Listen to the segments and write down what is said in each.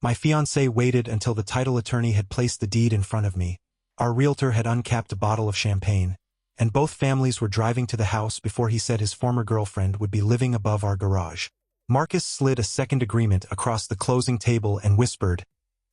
My fiancé waited until the title attorney had placed the deed in front of me. Our realtor had uncapped a bottle of champagne, and both families were driving to the house before he said his former girlfriend would be living above our garage. Marcus slid a second agreement across the closing table and whispered,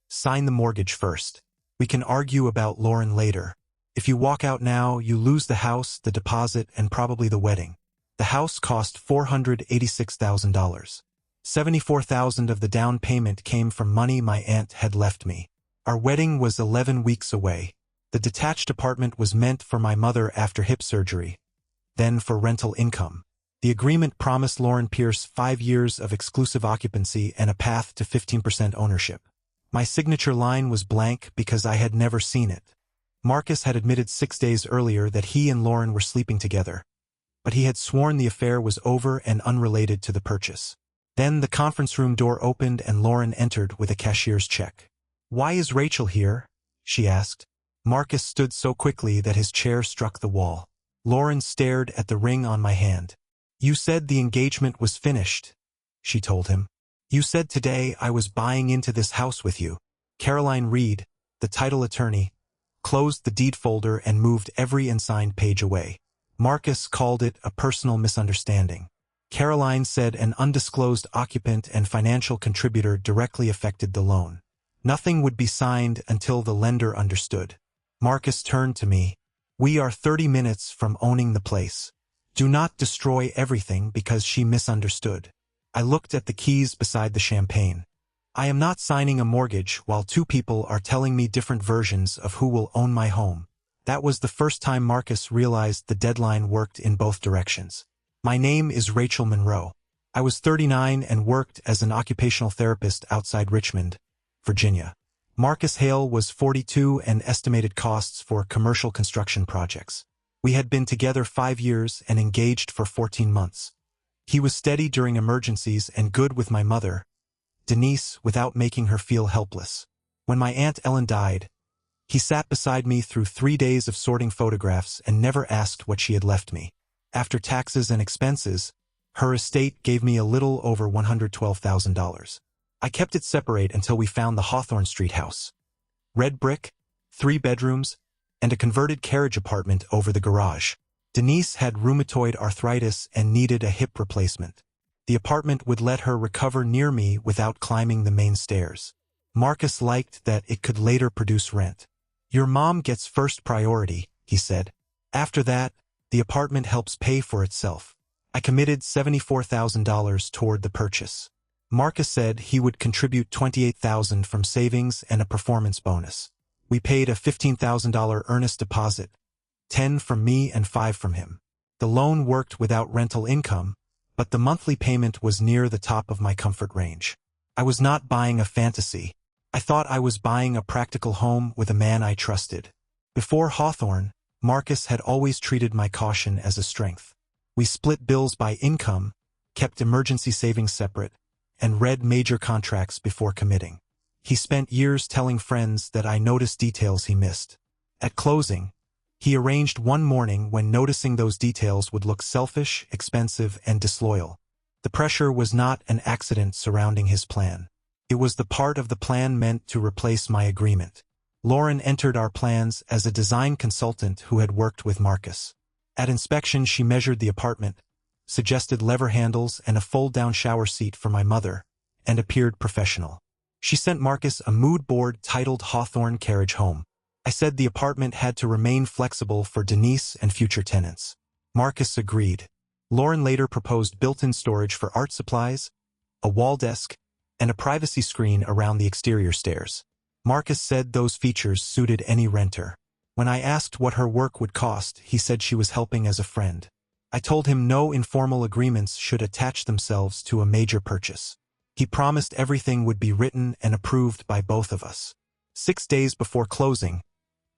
"Sign the mortgage first. We can argue about Lauren later. If you walk out now, you lose the house, the deposit, and probably the wedding." The house cost $486,000. $74,000 of the down payment came from money my aunt had left me. Our wedding was 11 weeks away. The detached apartment was meant for my mother after hip surgery, then for rental income. The agreement promised Lauren Pierce 5 years of exclusive occupancy and a path to 15% ownership. My signature line was blank because I had never seen it. Marcus had admitted 6 days earlier that he and Lauren were sleeping together, but he had sworn the affair was over and unrelated to the purchase. Then the conference room door opened and Lauren entered with a cashier's check. "Why is Rachel here?" she asked. Marcus stood so quickly that his chair struck the wall. Lauren stared at the ring on my hand. "You said the engagement was finished," she told him. "You said today I was buying into this house with you." Caroline Reed, the title attorney, closed the deed folder and moved every unsigned page away. Marcus called it a personal misunderstanding. Caroline said an undisclosed occupant and financial contributor directly affected the loan. Nothing would be signed until the lender understood. Marcus turned to me. "We are 30 minutes from owning the place. Do not destroy everything because she misunderstood." I looked at the keys beside the champagne. I am not signing a mortgage while 2 people are telling me different versions of who will own my home. That was the first time Marcus realized the deadline worked in both directions. My name is Rachel Monroe. I was 39 and worked as an occupational therapist outside Richmond, Virginia. Marcus Hale was 42 and estimated costs for commercial construction projects. We had been together 5 years and engaged for 14 months. He was steady during emergencies and good with my mother, Denise, without making her feel helpless. When my Aunt Ellen died, he sat beside me through 3 days of sorting photographs and never asked what she had left me. After taxes and expenses, her estate gave me a little over $112,000. I kept it separate until we found the Hawthorne Street house. Red brick, 3 bedrooms, and a converted carriage apartment over the garage. Denise had rheumatoid arthritis and needed a hip replacement. The apartment would let her recover near me without climbing the main stairs. Marcus liked that it could later produce rent. "Your mom gets first priority," he said. "After that, the apartment helps pay for itself." I committed $74,000 toward the purchase. Marcus said he would contribute $28,000 from savings and a performance bonus. We paid a $15,000 earnest deposit, 10 from me and 5 from him. The loan worked without rental income, but the monthly payment was near the top of my comfort range. I was not buying a fantasy. I thought I was buying a practical home with a man I trusted. Before Hawthorne, Marcus had always treated my caution as a strength. We split bills by income, kept emergency savings separate, and read major contracts before committing. He spent years telling friends that I noticed details he missed. At closing, he arranged one morning when noticing those details would look selfish, expensive, and disloyal. The pressure was not an accident surrounding his plan. It was the part of the plan meant to replace my agreement. Lauren entered our plans as a design consultant who had worked with Marcus. At inspection, she measured the apartment, suggested lever handles and a fold-down shower seat for my mother, and appeared professional. She sent Marcus a mood board titled Hawthorne Carriage Home. I said the apartment had to remain flexible for Denise and future tenants. Marcus agreed. Lauren later proposed built-in storage for art supplies, a wall desk, and a privacy screen around the exterior stairs. Marcus said those features suited any renter. When I asked what her work would cost, he said she was helping as a friend. I told him no informal agreements should attach themselves to a major purchase. He promised everything would be written and approved by both of us. 6 days before closing,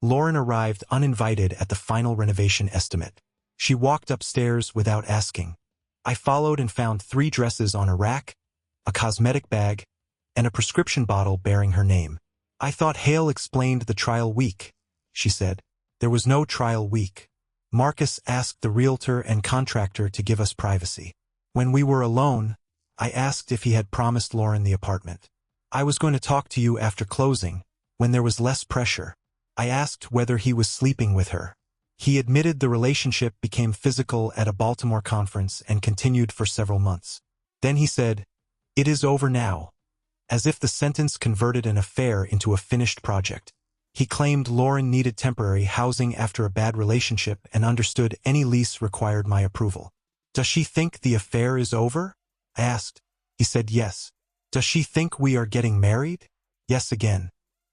Lauren arrived uninvited at the final renovation estimate. She walked upstairs without asking. I followed and found 3 dresses on a rack, a cosmetic bag, and a prescription bottle bearing her name. "I thought Hale explained the trial week," she said. "There was no trial week." Marcus asked the realtor and contractor to give us privacy. When we were alone, I asked if he had promised Lauren the apartment. I was going to talk to you after closing, when there was less pressure. I asked whether he was sleeping with her. He admitted the relationship became physical at a Baltimore conference and continued for several months. Then he said, "It is over now," as if the sentence converted an affair into a finished project. He claimed Lauren needed temporary housing after a bad relationship and understood any lease required my approval. "Does she think the affair is over?" I asked. He said yes. "Does she think we are getting married?" Yes again.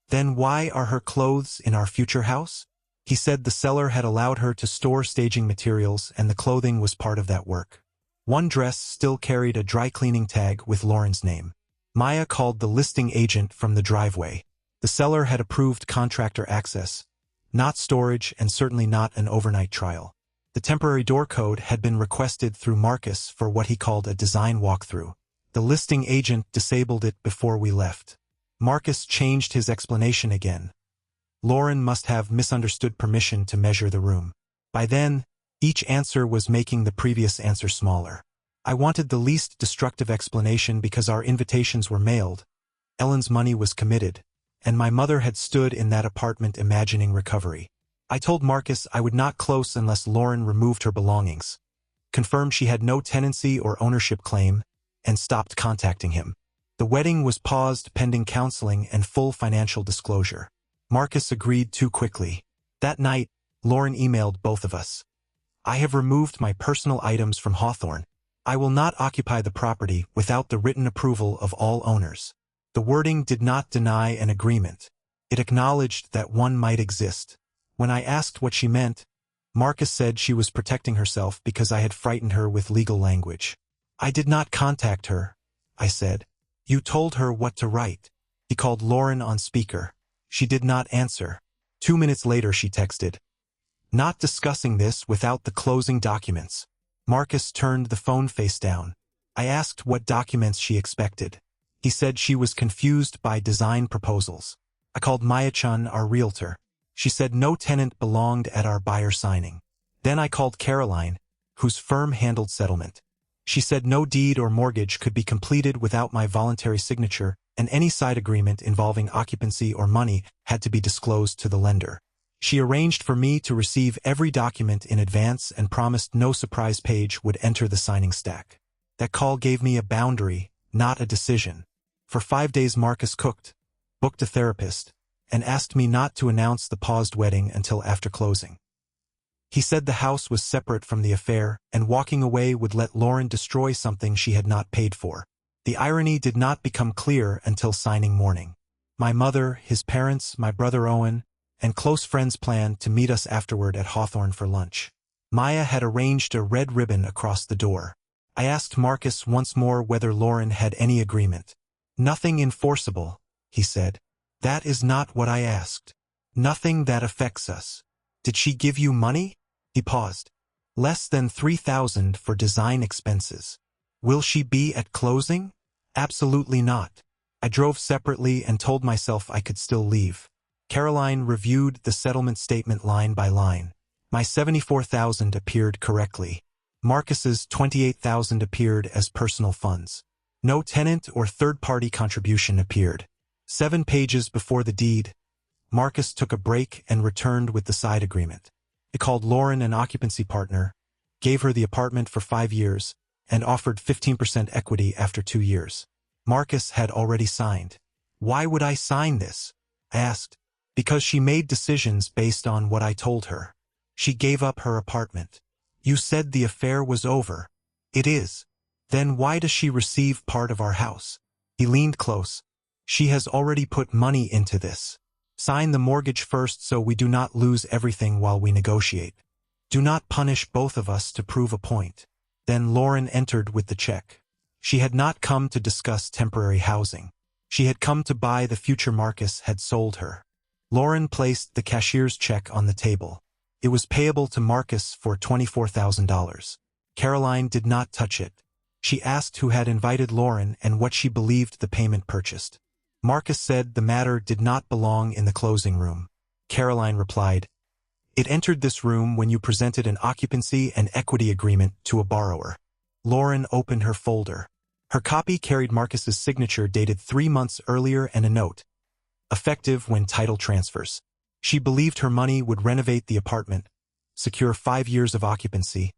"Then why are her clothes in our future house?" He said the seller had allowed her to store staging materials and the clothing was part of that work. One dress still carried a dry cleaning tag with Lauren's name. Maya called the listing agent from the driveway. The seller had approved contractor access, not storage and certainly not an overnight trial. The temporary door code had been requested through Marcus for what he called a design walkthrough. The listing agent disabled it before we left. Marcus changed his explanation again. Lauren must have misunderstood permission to measure the room. By then, each answer was making the previous answer smaller. I wanted the least destructive explanation because our invitations were mailed, Ellen's money was committed, and my mother had stood in that apartment imagining recovery. I told Marcus I would not close unless Lauren removed her belongings, confirmed she had no tenancy or ownership claim, and stopped contacting him. The wedding was paused pending counseling and full financial disclosure. Marcus agreed too quickly. That night, Lauren emailed both of us. "I have removed my personal items from Hawthorne. I will not occupy the property without the written approval of all owners." The wording did not deny an agreement. It acknowledged that one might exist. When I asked what she meant, Marcus said she was protecting herself because I had frightened her with legal language. "I did not contact her," I said. "You told her what to write." He called Lauren on speaker. She did not answer. 2 minutes later she texted, "Not discussing this without the closing documents." Marcus turned the phone face down. I asked what documents she expected. He said she was confused by design proposals. I called Maya-chan, our realtor. She said no tenant belonged at our buyer signing. Then I called Caroline, whose firm handled settlement. She said no deed or mortgage could be completed without my voluntary signature, and any side agreement involving occupancy or money had to be disclosed to the lender. She arranged for me to receive every document in advance and promised no surprise page would enter the signing stack. That call gave me a boundary, not a decision. For 5 days Marcus cooked, booked a therapist, and asked me not to announce the paused wedding until after closing. He said the house was separate from the affair, and walking away would let Lauren destroy something she had not paid for. The irony did not become clear until signing morning. My mother, his parents, my brother Owen, and close friends planned to meet us afterward at Hawthorne for lunch. Maya had arranged a red ribbon across the door. I asked Marcus once more whether Lauren had any agreement. "Nothing enforceable," he said. "That is not what I asked. Nothing that affects us." "Did she give you money?" He paused. "Less than $3,000 for design expenses." "Will she be at closing?" "Absolutely not." I drove separately and told myself I could still leave. Caroline reviewed the settlement statement line by line. My $74,000 appeared correctly. Marcus's $28,000 appeared as personal funds. No tenant or third-party contribution appeared. 7 pages before the deed, Marcus took a break and returned with the side agreement. He called Lauren an occupancy partner, gave her the apartment for 5 years, and offered 15% equity after 2 years. Marcus had already signed. "Why would I sign this?" I asked. "Because she made decisions based on what I told her. She gave up her apartment." "You said the affair was over." "It is." "Then why does she receive part of our house?" He leaned close. "She has already put money into this. Sign the mortgage first so we do not lose everything while we negotiate. Do not punish both of us to prove a point." Then Lauren entered with the check. She had not come to discuss temporary housing. She had come to buy the future Marcus had sold her. Lauren placed the cashier's check on the table. It was payable to Marcus for $24,000. Caroline did not touch it. She asked who had invited Lauren and what she believed the payment purchased. Marcus said the matter did not belong in the closing room. Caroline replied, "It entered this room when you presented an occupancy and equity agreement to a borrower." Lauren opened her folder. Her copy carried Marcus's signature dated 3 months earlier and a note, effective when title transfers. She believed her money would renovate the apartment, secure 5 years of occupancy,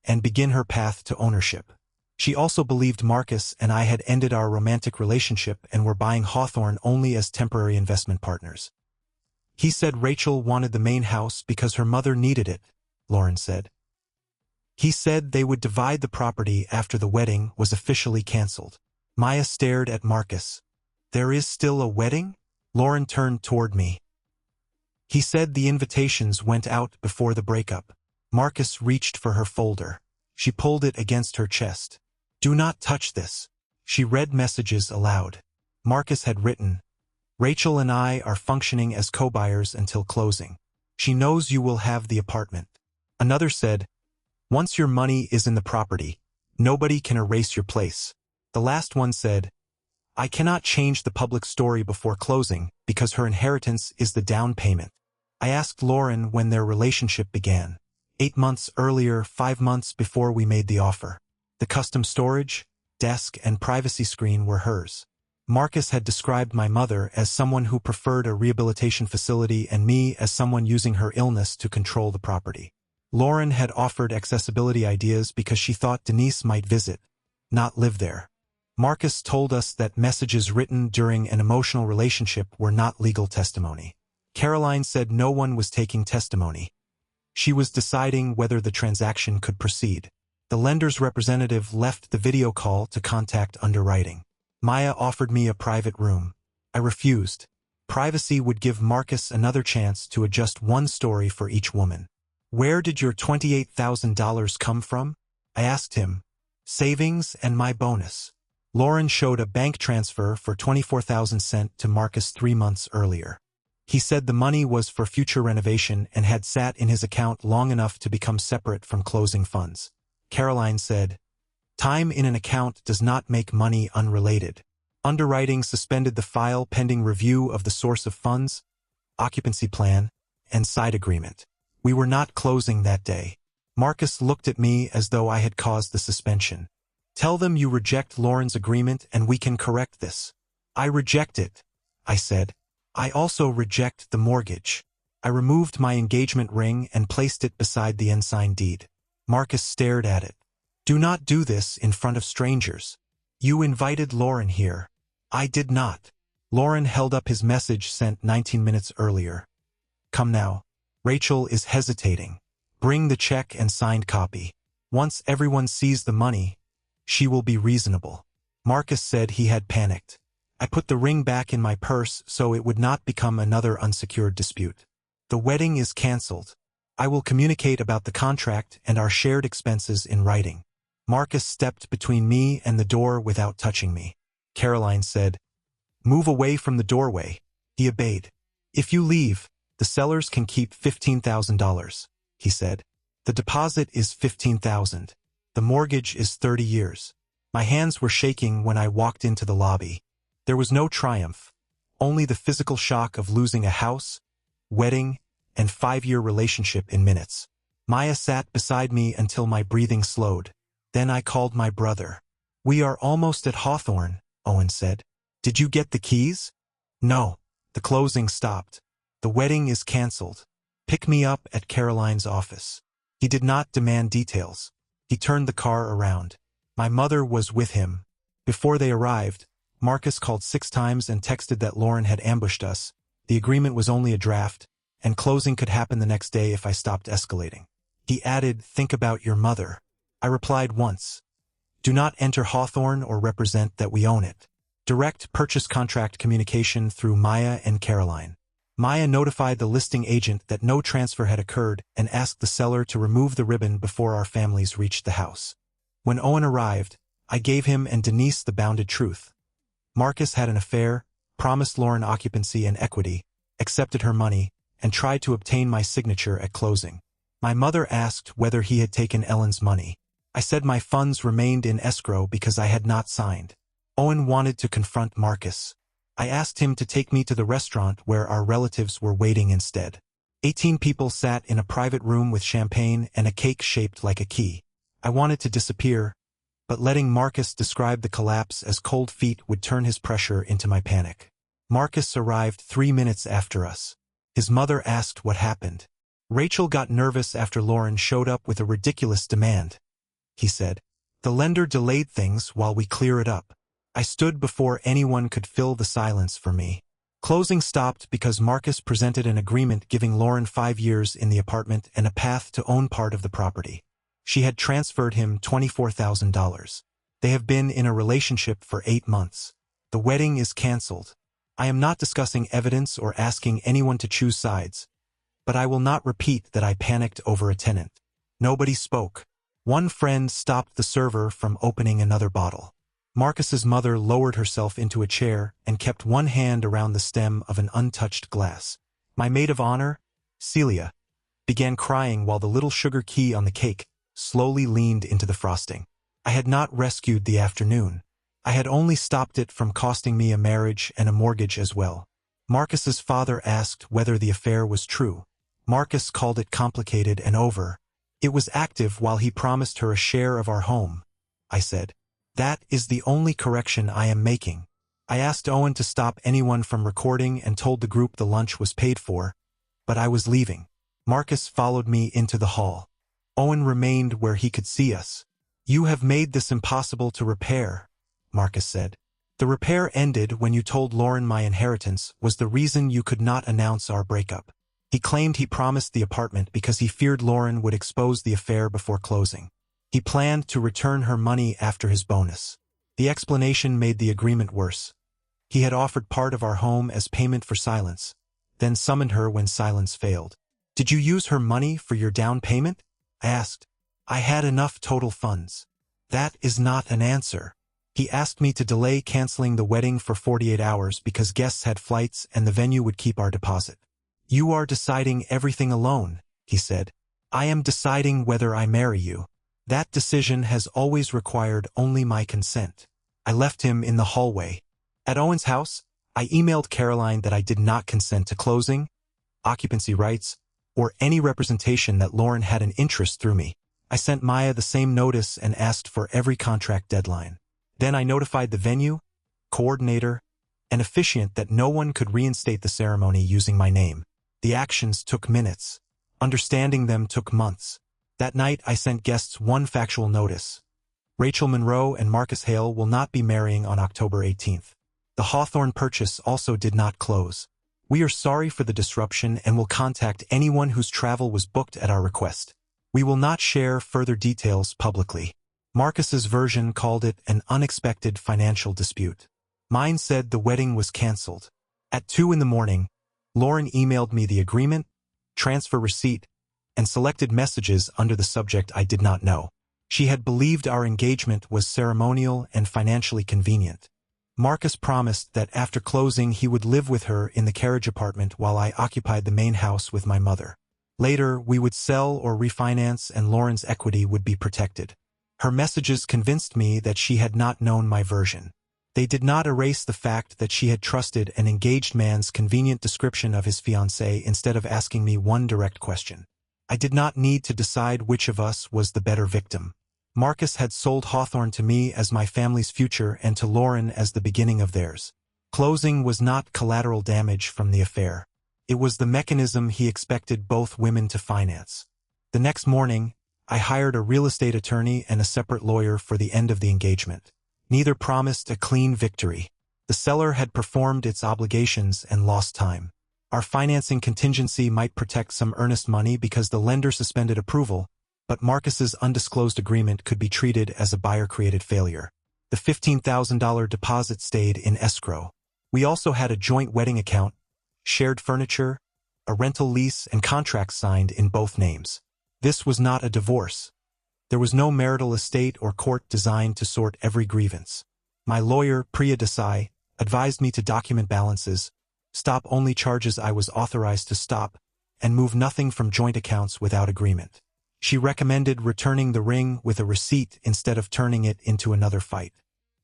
and begin her path to ownership. She also believed Marcus and I had ended our romantic relationship and were buying Hawthorne only as temporary investment partners. He said Rachel wanted the main house because her mother needed it, Lauren said. He said they would divide the property after the wedding was officially canceled. Maya stared at Marcus. There is still a wedding? Lauren turned toward me. He said the invitations went out before the breakup. Marcus reached for her folder. She pulled it against her chest. Do not touch this. She read messages aloud. Marcus had written, Rachel and I are functioning as co-buyers until closing. She knows you will have the apartment. Another said, once your money is in the property, nobody can erase your place. The last one said, I cannot change the public story before closing because her inheritance is the down payment. I asked Lauren when their relationship began. 8 months earlier, 5 months before we made the offer. The custom storage, desk, and privacy screen were hers. Marcus had described my mother as someone who preferred a rehabilitation facility and me as someone using her illness to control the property. Lauren had offered accessibility ideas because she thought Denise might visit, not live there. Marcus told us that messages written during an emotional relationship were not legal testimony. Caroline said no one was taking testimony. She was deciding whether the transaction could proceed. The lender's representative left the video call to contact underwriting. Maya offered me a private room. I refused. Privacy would give Marcus another chance to adjust one story for each woman. Where did your $28,000 come from? I asked him. Savings and my bonus. Lauren showed a bank transfer for $24,000 sent to Marcus 3 months earlier. He said the money was for future renovation and had sat in his account long enough to become separate from closing funds. Caroline said, time in an account does not make money unrelated. Underwriting suspended the file pending review of the source of funds, occupancy plan, and side agreement. We were not closing that day. Marcus looked at me as though I had caused the suspension. Tell them you reject Lauren's agreement and we can correct this. I reject it, I said. I also reject the mortgage. I removed my engagement ring and placed it beside the unsigned deed. Marcus stared at it. Do not do this in front of strangers. You invited Lauren here. I did not. Lauren held up his message sent 19 minutes earlier. Come now. Rachel is hesitating. Bring the check and signed copy. Once everyone sees the money, she will be reasonable. Marcus said he had panicked. I put the ring back in my purse so it would not become another unsecured dispute. The wedding is canceled. I will communicate about the contract and our shared expenses in writing. Marcus stepped between me and the door without touching me. Caroline said, move away from the doorway. He obeyed. If you leave, the sellers can keep $15,000, he said. The deposit is $15,000. The mortgage is 30 years. My hands were shaking when I walked into the lobby. There was no triumph, only the physical shock of losing a house, wedding, and 5-year relationship in minutes. Maya sat beside me until my breathing slowed. Then I called my brother. We are almost at Hawthorne, Owen said. Did you get the keys? No. The closing stopped. The wedding is canceled. Pick me up at Caroline's office. He did not demand details. He turned the car around. My mother was with him. Before they arrived, Marcus called 6 times and texted that Lauren had ambushed us. The agreement was only a draft, and closing could happen the next day if I stopped escalating. He added, think about your mother. I replied once. Do not enter Hawthorne or represent that we own it. Direct purchase contract communication through Maya and Caroline. Maya notified the listing agent that no transfer had occurred and asked the seller to remove the ribbon before our families reached the house. When Owen arrived, I gave him and Denise the bounded truth. Marcus had an affair, promised Lauren occupancy and equity, accepted her money, and tried to obtain my signature at closing. My mother asked whether he had taken Ellen's money. I said my funds remained in escrow because I had not signed. Owen wanted to confront Marcus. I asked him to take me to the restaurant where our relatives were waiting instead. 18 people sat in a private room with champagne and a cake shaped like a key. I wanted to disappear, but letting Marcus describe the collapse as cold feet would turn his pressure into my panic. Marcus arrived 3 minutes after us. His mother asked what happened. Rachel got nervous after Lauren showed up with a ridiculous demand, he said. The lender delayed things while we clear it up. I stood before anyone could fill the silence for me. Closing stopped because Marcus presented an agreement giving Lauren 5 years in the apartment and a path to own part of the property. She had transferred him $24,000. They have been in a relationship for 8 months. The wedding is canceled. I am not discussing evidence or asking anyone to choose sides, but I will not repeat that I panicked over a tenant. Nobody spoke. One friend stopped the server from opening another bottle. Marcus's mother lowered herself into a chair and kept one hand around the stem of an untouched glass. My maid of honor, Celia, began crying while the little sugar key on the cake slowly leaned into the frosting. I had not rescued the afternoon. I had only stopped it from costing me a marriage and a mortgage as well. Marcus's father asked whether the affair was true. Marcus called it complicated and over. It was active while he promised her a share of our home, I said. That is the only correction I am making. I asked Owen to stop anyone from recording and told the group the lunch was paid for, but I was leaving. Marcus followed me into the hall. Owen remained where he could see us. You have made this impossible to repair, Marcus said. The repair ended when you told Lauren my inheritance was the reason you could not announce our breakup. He claimed he promised the apartment because he feared Lauren would expose the affair before closing. He planned to return her money after his bonus. The explanation made the agreement worse. He had offered part of our home as payment for silence, then summoned her when silence failed. Did you use her money for your down payment? I asked. I had enough total funds. That is not an answer. He asked me to delay canceling the wedding for 48 hours because guests had flights and the venue would keep our deposit. You are deciding everything alone, he said. I am deciding whether I marry you. That decision has always required only my consent. I left him in the hallway. At Owen's house, I emailed Caroline that I did not consent to closing, occupancy rights, or any representation that Lauren had an interest through me. I sent Maya the same notice and asked for every contract deadline. Then I notified the venue, coordinator, and officiant that no one could reinstate the ceremony using my name. The actions took minutes. Understanding them took months. That night I sent guests one factual notice. Rachel Monroe and Marcus Hale will not be marrying on October 18th. The Hawthorne purchase also did not close. We are sorry for the disruption and will contact anyone whose travel was booked at our request. We will not share further details publicly. Marcus's version called it an unexpected financial dispute. Mine said the wedding was canceled. At 2 in the morning, Lauren emailed me the agreement, transfer receipt, and selected messages under the subject I did not know. She had believed our engagement was ceremonial and financially convenient. Marcus promised that after closing he would live with her in the carriage apartment while I occupied the main house with my mother. Later, we would sell or refinance and Lauren's equity would be protected. Her messages convinced me that she had not known my version. They did not erase the fact that she had trusted an engaged man's convenient description of his fiancé instead of asking me one direct question. I did not need to decide which of us was the better victim. Marcus had sold Hawthorne to me as my family's future and to Lauren as the beginning of theirs. Closing was not collateral damage from the affair. It was the mechanism he expected both women to finance. The next morning, I hired a real estate attorney and a separate lawyer for the end of the engagement. Neither promised a clean victory. The seller had performed its obligations and lost time. Our financing contingency might protect some earnest money because the lender suspended approval, but Marcus's undisclosed agreement could be treated as a buyer-created failure. The $15,000 deposit stayed in escrow. We also had a joint wedding account, shared furniture, a rental lease, and contracts signed in both names. This was not a divorce. There was no marital estate or court designed to sort every grievance. My lawyer, Priya Desai, advised me to document balances, stop only charges I was authorized to stop, and move nothing from joint accounts without agreement. She recommended returning the ring with a receipt instead of turning it into another fight.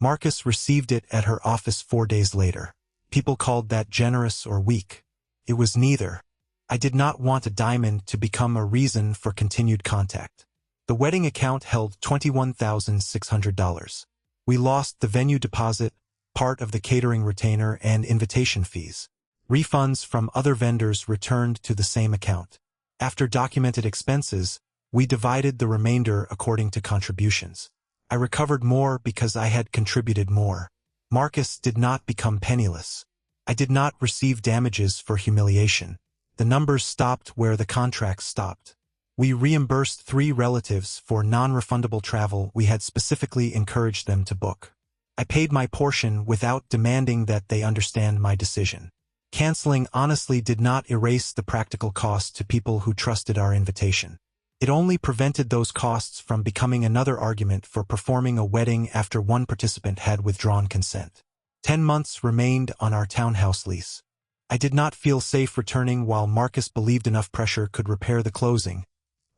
Marcus received it at her office 4 days later. People called that generous or weak. It was neither. I did not want a diamond to become a reason for continued contact. The wedding account held $21,600. We lost the venue deposit, part of the catering retainer, and invitation fees. Refunds from other vendors returned to the same account. After documented expenses, we divided the remainder according to contributions. I recovered more because I had contributed more. Marcus did not become penniless. I did not receive damages for humiliation. The numbers stopped where the contracts stopped. We reimbursed 3 relatives for non-refundable travel we had specifically encouraged them to book. I paid my portion without demanding that they understand my decision. Canceling honestly did not erase the practical cost to people who trusted our invitation. It only prevented those costs from becoming another argument for performing a wedding after one participant had withdrawn consent. 10 months remained on our townhouse lease. I did not feel safe returning while Marcus believed enough pressure could repair the closing,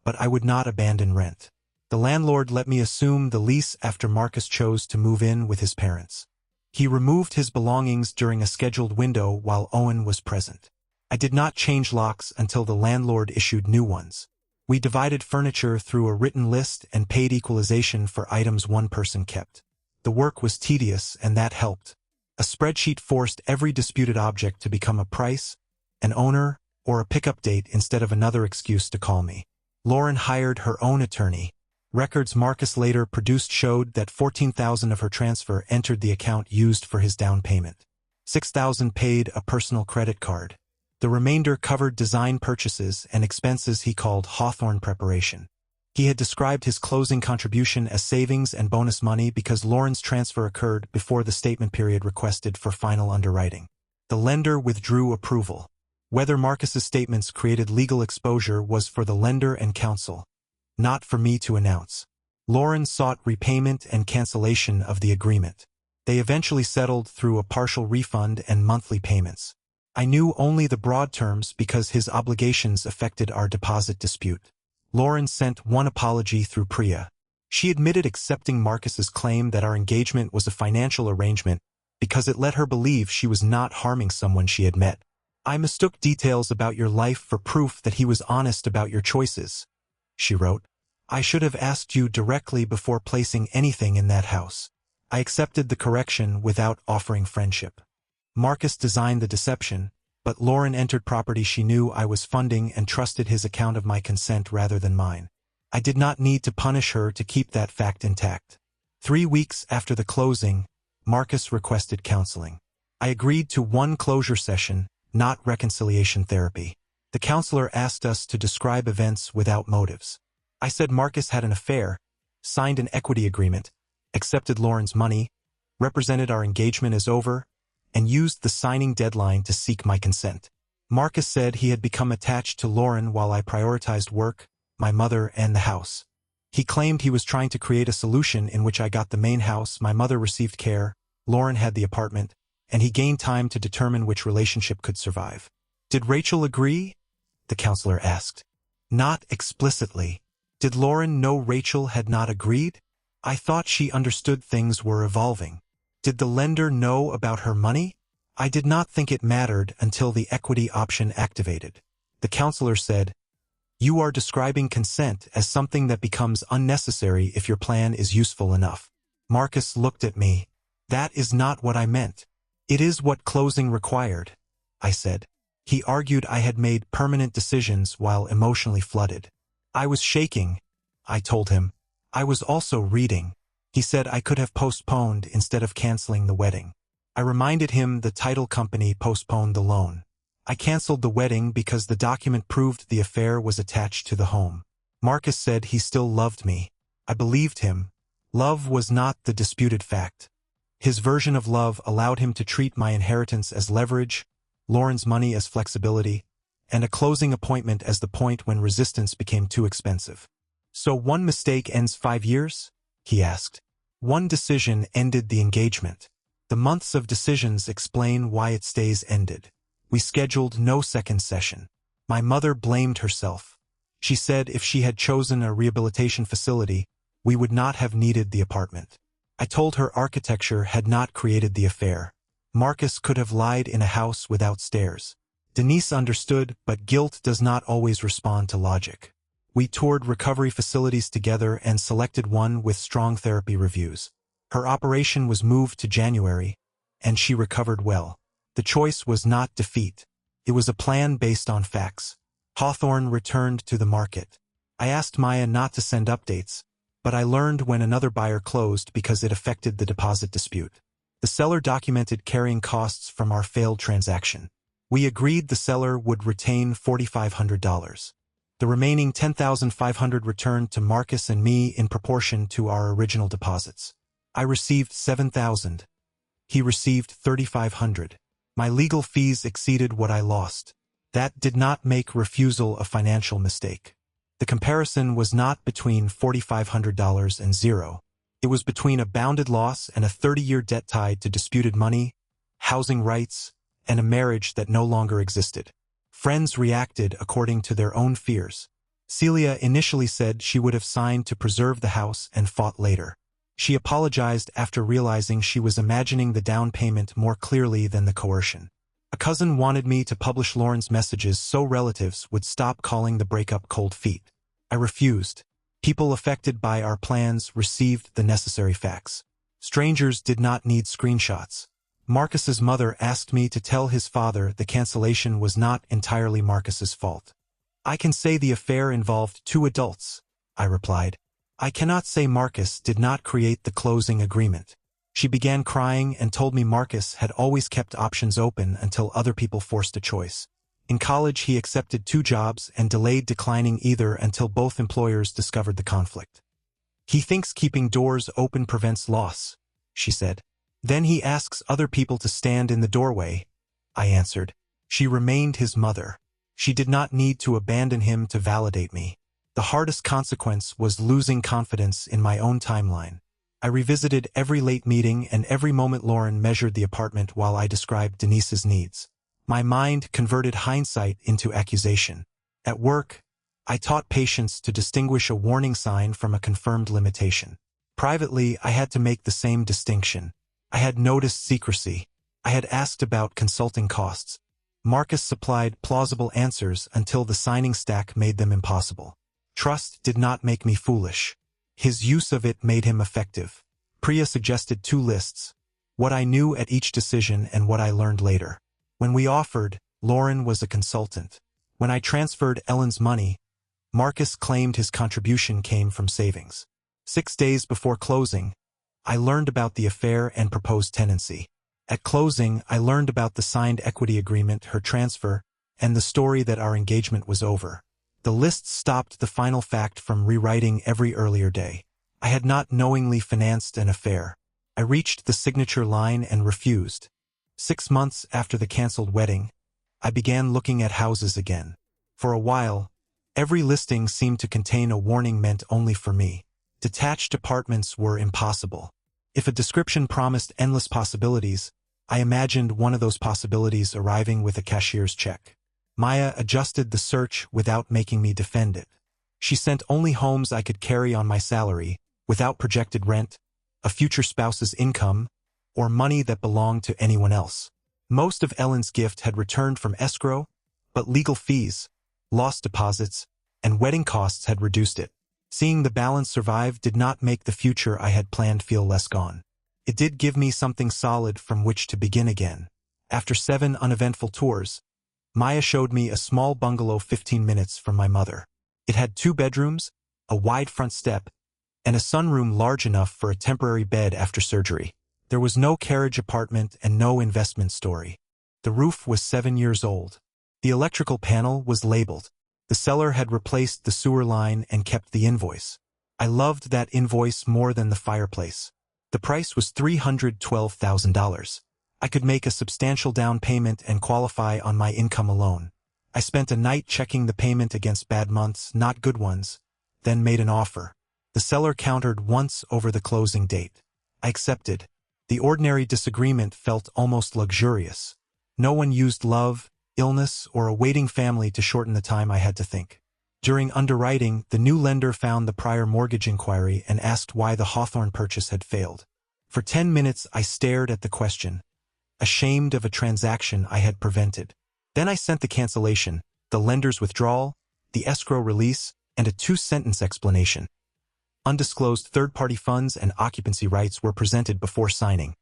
but I would not abandon rent. The landlord let me assume the lease after Marcus chose to move in with his parents. He removed his belongings during a scheduled window while Owen was present. I did not change locks until the landlord issued new ones. We divided furniture through a written list and paid equalization for items one person kept. The work was tedious, and that helped. A spreadsheet forced every disputed object to become a price, an owner, or a pickup date instead of another excuse to call me. Lauren hired her own attorney. Records Marcus later produced showed that $14,000 of her transfer entered the account used for his down payment. $6,000 paid a personal credit card. The remainder covered design purchases and expenses he called Hawthorne preparation. He had described his closing contribution as savings and bonus money because Lauren's transfer occurred before the statement period requested for final underwriting. The lender withdrew approval. Whether Marcus's statements created legal exposure was for the lender and counsel, not for me to announce. Lauren sought repayment and cancellation of the agreement. They eventually settled through a partial refund and monthly payments. I knew only the broad terms because his obligations affected our deposit dispute. Lauren sent one apology through Priya. She admitted accepting Marcus's claim that our engagement was a financial arrangement because it let her believe she was not harming someone she had met. I mistook details about your life for proof that he was honest about your choices, she wrote. I should have asked you directly before placing anything in that house. I accepted the correction without offering friendship. Marcus designed the deception, but Lauren entered property she knew I was funding and trusted his account of my consent rather than mine. I did not need to punish her to keep that fact intact. 3 weeks after the closing, Marcus requested counseling. I agreed to one closure session, not reconciliation therapy. The counselor asked us to describe events without motives. I said Marcus had an affair, signed an equity agreement, accepted Lauren's money, represented our engagement as over, and used the signing deadline to seek my consent. Marcus said he had become attached to Lauren while I prioritized work, my mother, and the house. He claimed he was trying to create a solution in which I got the main house, my mother received care, Lauren had the apartment, and he gained time to determine which relationship could survive. Did Rachel agree? The counselor asked. Not explicitly. Did Lauren know Rachel had not agreed? I thought she understood things were evolving. Did the lender know about her money? I did not think it mattered until the equity option activated. The counselor said, You are describing consent as something that becomes unnecessary if your plan is useful enough. Marcus looked at me. That is not what I meant. It is what closing required, I said. He argued I had made permanent decisions while emotionally flooded. I was shaking, I told him. I was also reading. He said I could have postponed instead of canceling the wedding. I reminded him the title company postponed the loan. I canceled the wedding because the document proved the affair was attached to the home. Marcus said he still loved me. I believed him. Love was not the disputed fact. His version of love allowed him to treat my inheritance as leverage, Lauren's money as flexibility, and a closing appointment as the point when resistance became too expensive. So one mistake ends 5 years? He asked. One decision ended the engagement. The months of decisions explain why it stays ended. We scheduled no second session. My mother blamed herself. She said if she had chosen a rehabilitation facility, we would not have needed the apartment. I told her architecture had not created the affair. Marcus could have lied in a house without stairs. Denise understood, but guilt does not always respond to logic. We toured recovery facilities together and selected one with strong therapy reviews. Her operation was moved to January, and she recovered well. The choice was not defeat. It was a plan based on facts. Hawthorne returned to the market. I asked Maya not to send updates, but I learned when another buyer closed because it affected the deposit dispute. The seller documented carrying costs from our failed transaction. We agreed the seller would retain $4,500. The remaining $10,500 returned to Marcus and me in proportion to our original deposits. I received $7,000. He received $3,500. My legal fees exceeded what I lost. That did not make refusal a financial mistake. The comparison was not between $4,500 and zero. It was between a bounded loss and a 30-year debt tied to disputed money, housing rights, and a marriage that no longer existed. Friends reacted according to their own fears. Celia initially said she would have signed to preserve the house and fought later. She apologized after realizing she was imagining the down payment more clearly than the coercion. A cousin wanted me to publish Lauren's messages so relatives would stop calling the breakup cold feet. I refused. People affected by our plans received the necessary facts. Strangers did not need screenshots. Marcus's mother asked me to tell his father the cancellation was not entirely Marcus's fault. I can say the affair involved two adults, I replied. I cannot say Marcus did not create the closing agreement. She began crying and told me Marcus had always kept options open until other people forced a choice. In college, he accepted 2 jobs and delayed declining either until both employers discovered the conflict. He thinks keeping doors open prevents loss, she said. Then he asks other people to stand in the doorway, I answered. She remained his mother. She did not need to abandon him to validate me. The hardest consequence was losing confidence in my own timeline. I revisited every late meeting and every moment Lauren measured the apartment while I described Denise's needs. My mind converted hindsight into accusation. At work, I taught patients to distinguish a warning sign from a confirmed limitation. Privately, I had to make the same distinction. I had noticed secrecy. I had asked about consulting costs. Marcus supplied plausible answers until the signing stack made them impossible. Trust did not make me foolish. His use of it made him effective. Priya suggested 2 lists, what I knew at each decision and what I learned later. When we offered, Lauren was a consultant. When I transferred Ellen's money, Marcus claimed his contribution came from savings. 6 days before closing, I learned about the affair and proposed tenancy. At closing, I learned about the signed equity agreement, her transfer, and the story that our engagement was over. The lists stopped the final fact from rewriting every earlier day. I had not knowingly financed an affair. I reached the signature line and refused. 6 months after the canceled wedding, I began looking at houses again. For a while, every listing seemed to contain a warning meant only for me. Detached apartments were impossible. If a description promised endless possibilities, I imagined one of those possibilities arriving with a cashier's check. Maya adjusted the search without making me defend it. She sent only homes I could carry on my salary, without projected rent, a future spouse's income, or money that belonged to anyone else. Most of Ellen's gift had returned from escrow, but legal fees, lost deposits, and wedding costs had reduced it. Seeing the balance survive did not make the future I had planned feel less gone. It did give me something solid from which to begin again. After 7 uneventful tours, Maya showed me a small bungalow 15 minutes from my mother. It had 2 bedrooms, a wide front step, and a sunroom large enough for a temporary bed after surgery. There was no carriage apartment and no investment story. The roof was 7 years old. The electrical panel was labeled. The seller had replaced the sewer line and kept the invoice. I loved that invoice more than the fireplace. The price was $312,000. I could make a substantial down payment and qualify on my income alone. I spent a night checking the payment against bad months, not good ones, then made an offer. The seller countered once over the closing date. I accepted. The ordinary disagreement felt almost luxurious. No one used love, illness, or a waiting family to shorten the time I had to think. During underwriting, the new lender found the prior mortgage inquiry and asked why the Hawthorne purchase had failed. For 10 minutes I stared at the question, ashamed of a transaction I had prevented. Then I sent the cancellation, the lender's withdrawal, the escrow release, and a 2-sentence explanation. Undisclosed third-party funds and occupancy rights were presented before signing.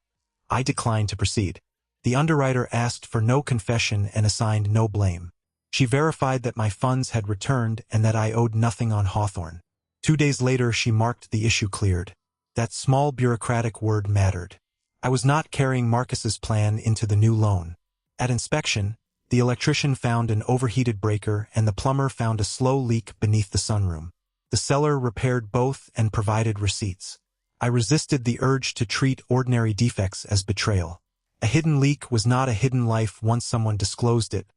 I declined to proceed. The underwriter asked for no confession and assigned no blame. She verified that my funds had returned and that I owed nothing on Hawthorne. 2 days later, she marked the issue cleared. That small bureaucratic word mattered. I was not carrying Marcus's plan into the new loan. At inspection, the electrician found an overheated breaker and the plumber found a slow leak beneath the sunroom. The seller repaired both and provided receipts. I resisted the urge to treat ordinary defects as betrayal. A hidden leak was not a hidden life once someone disclosed it,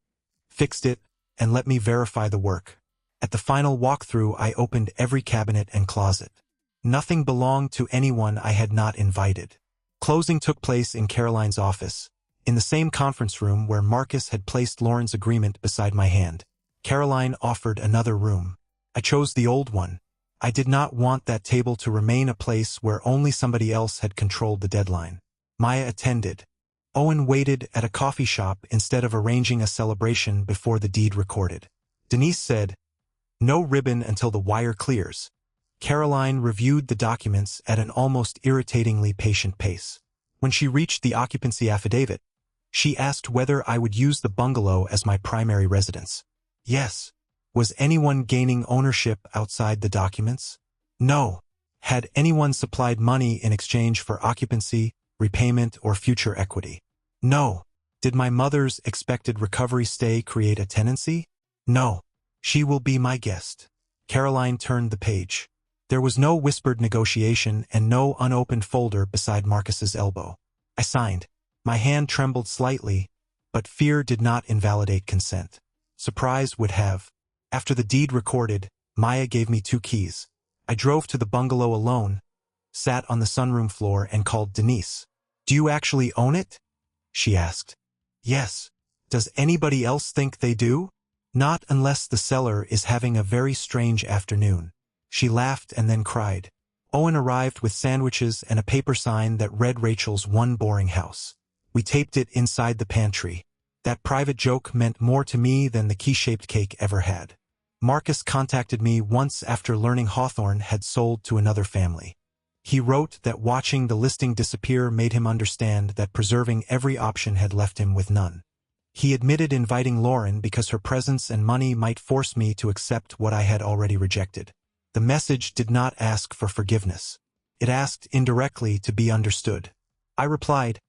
fixed it, and let me verify the work. At the final walkthrough, I opened every cabinet and closet. Nothing belonged to anyone I had not invited. Closing took place in Caroline's office, in the same conference room where Marcus had placed Lauren's agreement beside my hand. Caroline offered another room. I chose the old one. I did not want that table to remain a place where only somebody else had controlled the deadline. Maya attended. Owen waited at a coffee shop instead of arranging a celebration before the deed recorded. Denise said, "No ribbon until the wire clears." Caroline reviewed the documents at an almost irritatingly patient pace. When she reached the occupancy affidavit, she asked whether I would use the bungalow as my primary residence. Yes. Was anyone gaining ownership outside the documents? No. Had anyone supplied money in exchange for occupancy, repayment, or future equity? No. Did my mother's expected recovery stay create a tenancy? No. She will be my guest. Caroline turned the page. There was no whispered negotiation and no unopened folder beside Marcus's elbow. I signed. My hand trembled slightly, but fear did not invalidate consent. Surprise would have. After the deed recorded, Maya gave me 2 keys. I drove to the bungalow alone, sat on the sunroom floor, and called Denise. "Do you actually own it?" she asked. "Yes. Does anybody else think they do?" "Not unless the seller is having a very strange afternoon." She laughed and then cried. Owen arrived with sandwiches and a paper sign that read Rachel's One Boring House. We taped it inside the pantry. That private joke meant more to me than the key-shaped cake ever had. Marcus contacted me once after learning Hawthorne had sold to another family. He wrote that watching the listing disappear made him understand that preserving every option had left him with none. He admitted inviting Lauren because her presence and money might force me to accept what I had already rejected. The message did not ask for forgiveness. It asked indirectly to be understood. I replied,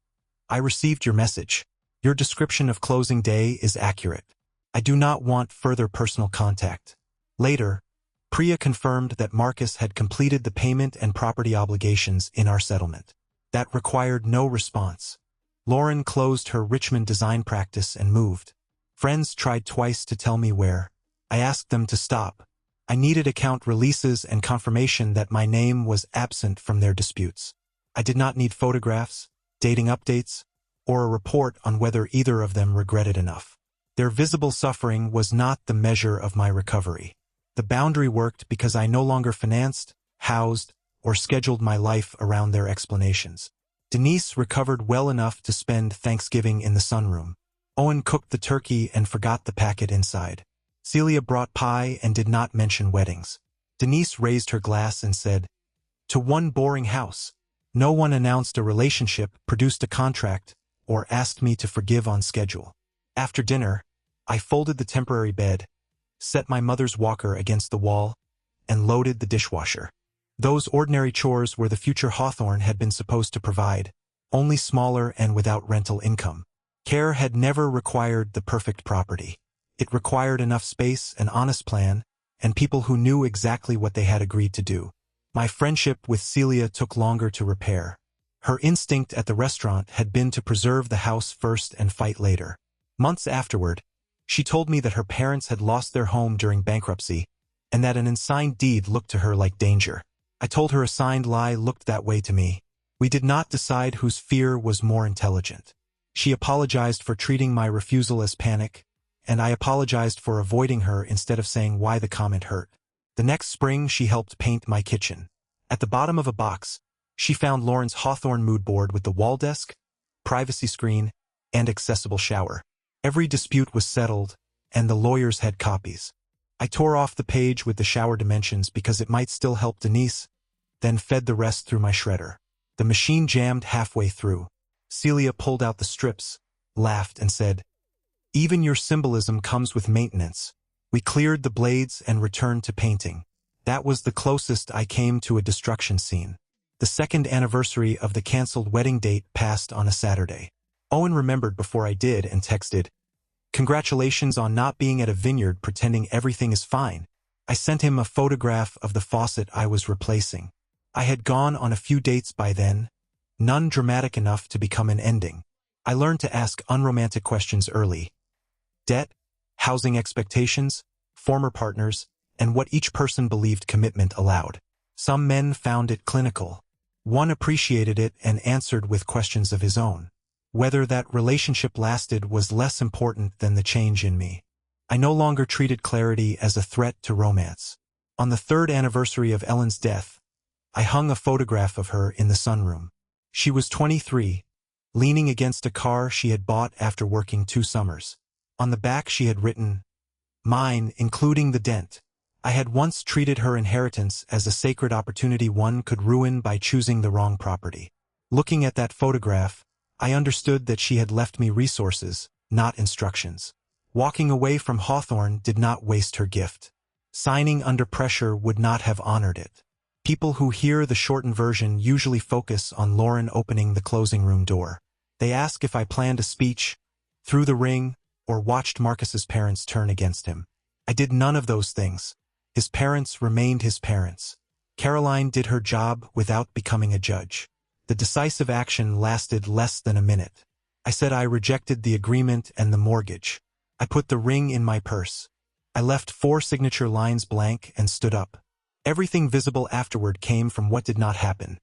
"I received your message. Your description of closing day is accurate. I do not want further personal contact." Later, Priya confirmed that Marcus had completed the payment and property obligations in our settlement. That required no response. Lauren closed her Richmond design practice and moved. Friends tried twice to tell me where. I asked them to stop. I needed account releases and confirmation that my name was absent from their disputes. I did not need photographs, dating updates, or a report on whether either of them regretted enough. Their visible suffering was not the measure of my recovery. The boundary worked because I no longer financed, housed, or scheduled my life around their explanations. Denise recovered well enough to spend Thanksgiving in the sunroom. Owen cooked the turkey and forgot the packet inside. Celia brought pie and did not mention weddings. Denise raised her glass and said, "To one boring house." No one announced a relationship, produced a contract, or asked me to forgive on schedule. After dinner, I folded the temporary bed, set my mother's walker against the wall, and loaded the dishwasher. Those ordinary chores were the future Hawthorne had been supposed to provide, only smaller and without rental income. Care had never required the perfect property. It required enough space, an honest plan, and people who knew exactly what they had agreed to do. My friendship with Celia took longer to repair. Her instinct at the restaurant had been to preserve the house first and fight later. Months afterward, she told me that her parents had lost their home during bankruptcy, and that an unsigned deed looked to her like danger. I told her a signed lie looked that way to me. We did not decide whose fear was more intelligent. She apologized for treating my refusal as panic, and I apologized for avoiding her instead of saying why the comment hurt. The next spring, she helped paint my kitchen. At the bottom of a box, she found Lauren's Hawthorne mood board with the wall desk, privacy screen, and accessible shower. Every dispute was settled, and the lawyers had copies. I tore off the page with the shower dimensions because it might still help Denise, then fed the rest through my shredder. The machine jammed halfway through. Celia pulled out the strips, laughed, and said, "Even your symbolism comes with maintenance." We cleared the blades and returned to painting. That was the closest I came to a destruction scene. The second anniversary of the canceled wedding date passed on a Saturday. Owen remembered before I did and texted, "Congratulations on not being at a vineyard pretending everything is fine." I sent him a photograph of the faucet I was replacing. I had gone on a few dates by then, none dramatic enough to become an ending. I learned to ask unromantic questions early. Debt, housing expectations, former partners, and what each person believed commitment allowed. Some men found it clinical. One appreciated it and answered with questions of his own. Whether that relationship lasted was less important than the change in me. I no longer treated clarity as a threat to romance. On the third anniversary of Ellen's death, I hung a photograph of her in the sunroom. She was 23, leaning against a car she had bought after working 2 summers. On the back she had written, "Mine, including the dent." I had once treated her inheritance as a sacred opportunity one could ruin by choosing the wrong property. Looking at that photograph, I understood that she had left me resources, not instructions. Walking away from Hawthorne did not waste her gift. Signing under pressure would not have honored it. People who hear the shortened version usually focus on Lauren opening the closing room door. They ask if I planned a speech, threw the ring, or watched Marcus's parents turn against him. I did none of those things. His parents remained his parents. Caroline did her job without becoming a judge. The decisive action lasted less than a minute. I said I rejected the agreement and the mortgage. I put the ring in my purse. I left 4 signature lines blank and stood up. Everything visible afterward came from what did not happen.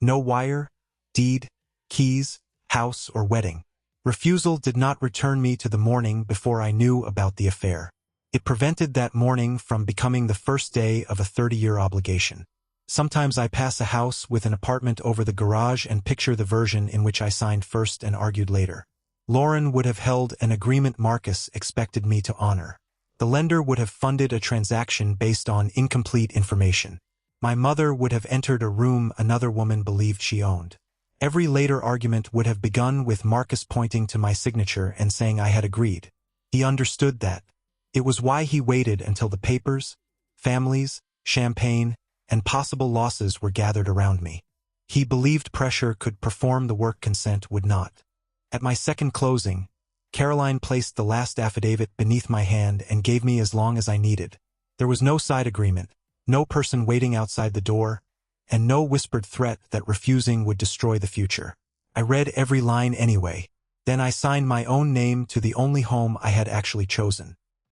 No wire, deed, keys, house, or wedding. Refusal did not return me to the morning before I knew about the affair. It prevented that morning from becoming the first day of a 30-year obligation. Sometimes I pass a house with an apartment over the garage and picture the version in which I signed first and argued later. Lauren would have held an agreement Marcus expected me to honor. The lender would have funded a transaction based on incomplete information. My mother would have entered a room another woman believed she owned. Every later argument would have begun with Marcus pointing to my signature and saying I had agreed. He understood that. It was why he waited until the papers, families, champagne, and possible losses were gathered around me. He believed pressure could perform the work consent would not. At my second closing, Caroline placed the last affidavit beneath my hand and gave me as long as I needed. There was no side agreement, no person waiting outside the door, and no whispered threat that refusing would destroy the future. I read every line anyway. Then I signed my own name to the only home I had actually chosen.